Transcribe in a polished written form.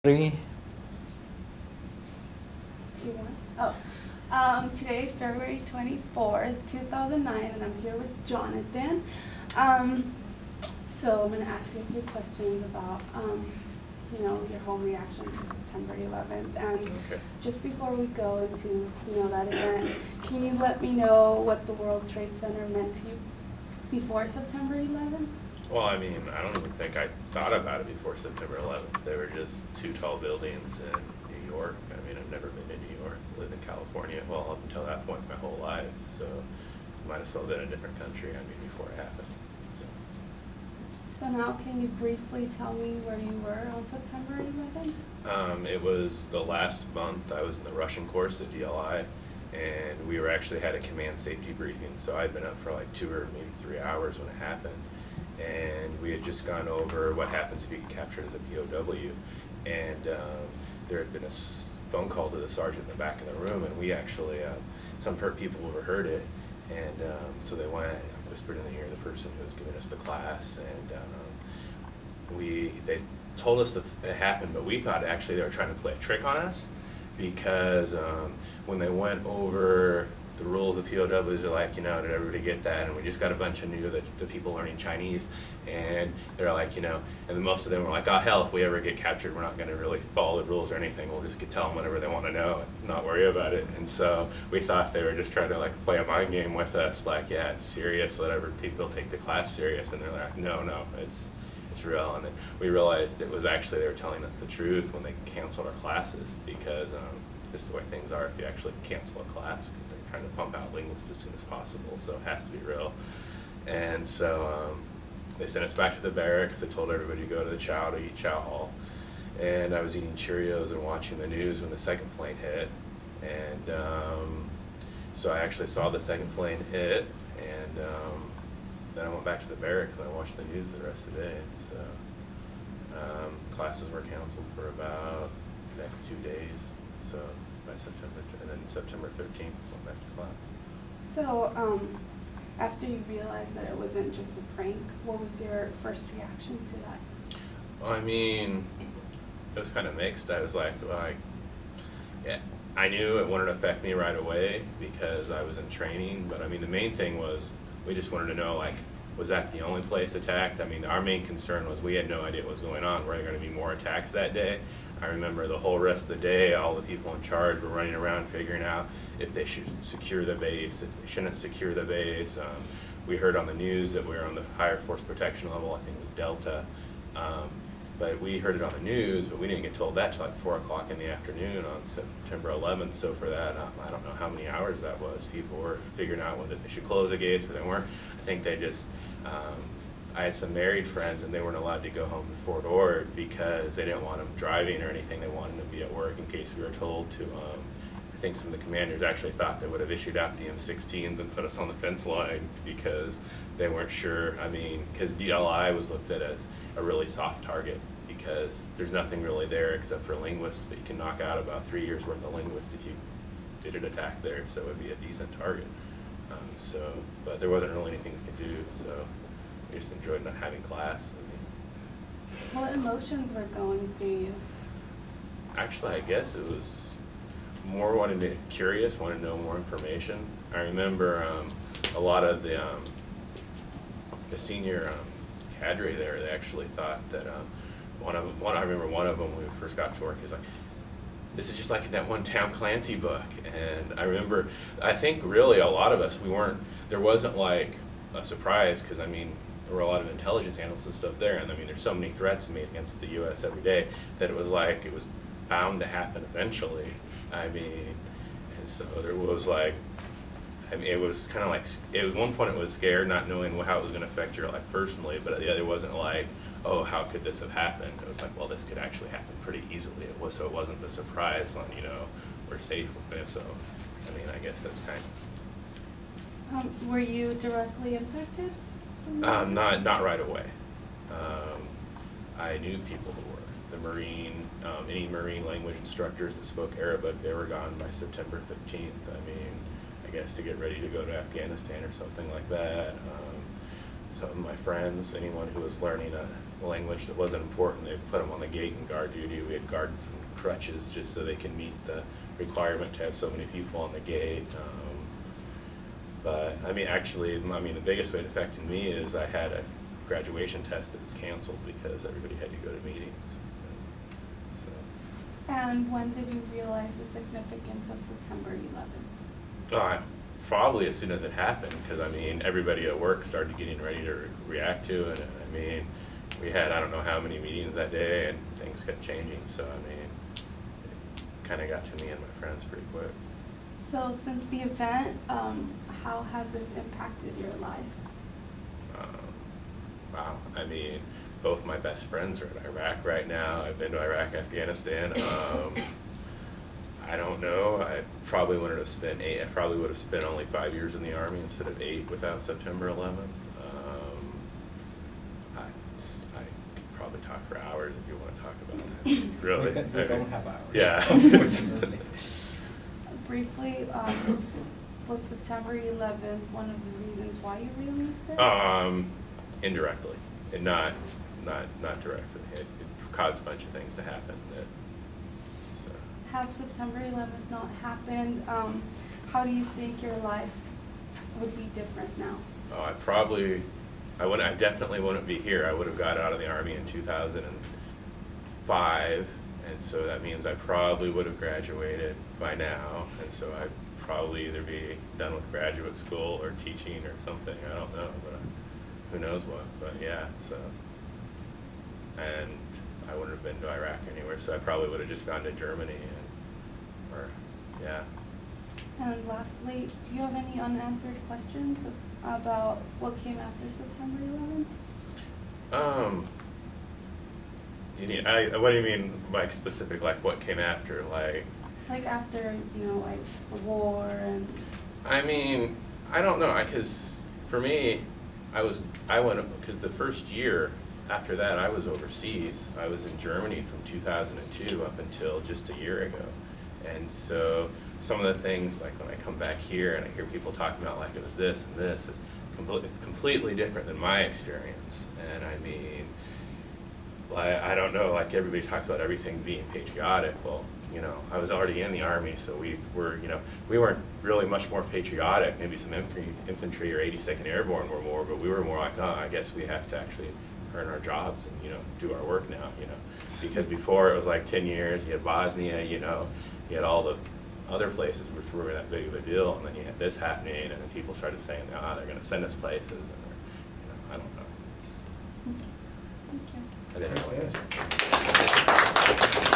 Three. Two, one. Today is February 24th, 2009, and I'm here with Jonathan. So I'm going to ask you a few questions about, your whole reaction to September 11th. And Okay. just before we go into, that event, can you let me know what the World Trade Center meant to you before September 11th? Well, I mean, I don't even think I thought about it before September 11th. They were just two tall buildings in New York. I mean, I've never been to New York. I lived in California, well, up until that point my whole life. So might as well have been in a different country, before it happened. So now can you briefly tell me where you were on September 11th? It was the last month I was in the Russian course at DLI, and we were actually had a command safety briefing. So I'd been up for like 2 or maybe 3 hours when it happened. And we had just gone over what happens if you get captured as a POW. And there had been a phone call to the sergeant in the back of the room, and we actually, some people overheard it. And so they went and whispered in the ear of the person who was giving us the class. And they told us that it happened, but we thought actually they were trying to play a trick on us, because when they went over the rules of POWs are like, did everybody get that? And we just got a bunch of the people learning Chinese, and they're like, and then most of them were like, oh hell, if we ever get captured, we're not going to really follow the rules or anything. We'll just tell them whatever they want to know and not worry about it. And so we thought they were just trying to play a mind game with us, like, yeah, it's serious, whatever. People take the class serious, and they're like, no, it's real. And then we realized it was actually they were telling us the truth when they canceled our classes, because just the way things are, if you actually cancel a class, because they're trying to pump out linguists as soon as possible, so it has to be real. And so they sent us back to the barracks. They told everybody to go to the chow to eat chow hall. And I was eating Cheerios and watching the news when the second plane hit. And so I actually saw the second plane hit, and then I went back to the barracks and I watched the news the rest of the day. So classes were canceled for about the next 2 days. So by September, and then September 13th, went back to class. So, after you realized that it wasn't just a prank, what was your first reaction to that? Well, it was kind of mixed. I was like, yeah, I knew it wouldn't affect me right away because I was in training. But the main thing was we just wanted to know, was that the only place attacked? Our main concern was we had no idea what was going on. Were there going to be more attacks that day? I remember the whole rest of the day, all the people in charge were running around figuring out if they should secure the base, if they shouldn't secure the base. We heard on the news that we were on the higher force protection level, I think it was Delta. But we heard it on the news, but we didn't get told that till 4 o'clock in the afternoon on September 11th. So for that, I don't know how many hours that was. People were figuring out whether they should close the gates or they weren't. I think they just, I had some married friends, and they weren't allowed to go home to Fort Ord because they didn't want them driving or anything. They wanted them to be at work in case we were told to. I think some of the commanders actually thought they would have issued out the M16s and put us on the fence line because they weren't sure. Because DLI was looked at as a really soft target because there's nothing really there except for linguists, but you can knock out about 3 years worth of linguists if you did an attack there, so it would be a decent target. But there wasn't really anything we could do, so we just enjoyed not having class. What emotions were going through you? Actually, I guess it was more curious, wanting to know more information. I remember a lot of the senior cadre there, they actually thought that I remember one of them when we first got to work, he was like, this is just like in that one Tom Clancy book. And I remember, I think really a lot of us, there wasn't like a surprise, because there were a lot of intelligence analysts and stuff there, and there's so many threats made against the U.S. every day that it was bound to happen eventually. And so there was it was kind of at one point it was scared, not knowing how it was going to affect your life personally, but the other wasn't oh, how could this have happened? It was well, this could actually happen pretty easily. So it wasn't the surprise on, we're safe with this. So, I guess that's kind of. Were you directly impacted? Not right away. I knew people who were. The Marine, any Marine language instructors that spoke Arabic, they were gone by September 15th. I guess to get ready to go to Afghanistan or something like that. some of my friends, anyone who was learning a language that wasn't important, they put them on the gate in guard duty. We had guards and crutches just so they can meet the requirement to have so many people on the gate. But I mean, actually, the biggest way it affected me is I had a graduation test that was canceled because everybody had to go to meetings. So. And when did you realize the significance of September 11th? Probably as soon as it happened, because I mean, everybody at work started getting ready to react to it. I mean, we had I don't know how many meetings that day, and things kept changing. So I mean, it kind of got to me and my friends pretty quick. So since the event, how has this impacted your life? Wow, I mean, both my best friends are in Iraq right now. I've been to Iraq, Afghanistan. I don't know. I probably would have spent only 5 years in the Army instead of 8 without September 11th. I could probably talk for hours if you want to talk about that. Really? We don't have hours. Yeah. Briefly, was September 11th one of the reasons why you released it? Indirectly, and not directly. It caused a bunch of things to happen. Have September 11th not happened, how do you think your life would be different now? Oh, I definitely wouldn't be here. I would have got out of the Army in 2005, and so that means I probably would have graduated by now, and so I'd probably either be done with graduate school or teaching or something. I don't know, but who knows what. But yeah, so, and I wouldn't have been to Iraq anywhere, so I probably would have just gone to Germany, yeah. And lastly, do you have any unanswered questions about what came after September 11th? What do you mean by specific, like what came after, like? Like after, like the war and... I mean, I don't know, because for me, because the first year after that I was overseas. I was in Germany from 2002 up until just a year ago. And so some of the things, like when I come back here and I hear people talking about like it was this and this, it's completely different than my experience. And I mean, I don't know, like everybody talks about everything being patriotic. Well, I was already in the Army, so we weren't really much more patriotic. Maybe some infantry or 82nd Airborne were more, but we were more like, oh, I guess we have to actually earn our jobs and, do our work now, Because before it was like 10 years, you had Bosnia, you had all the other places which were that big of a deal, and then you had this happening, and then people started saying, they're going to send us places, and I don't know. Thank you. I didn't know.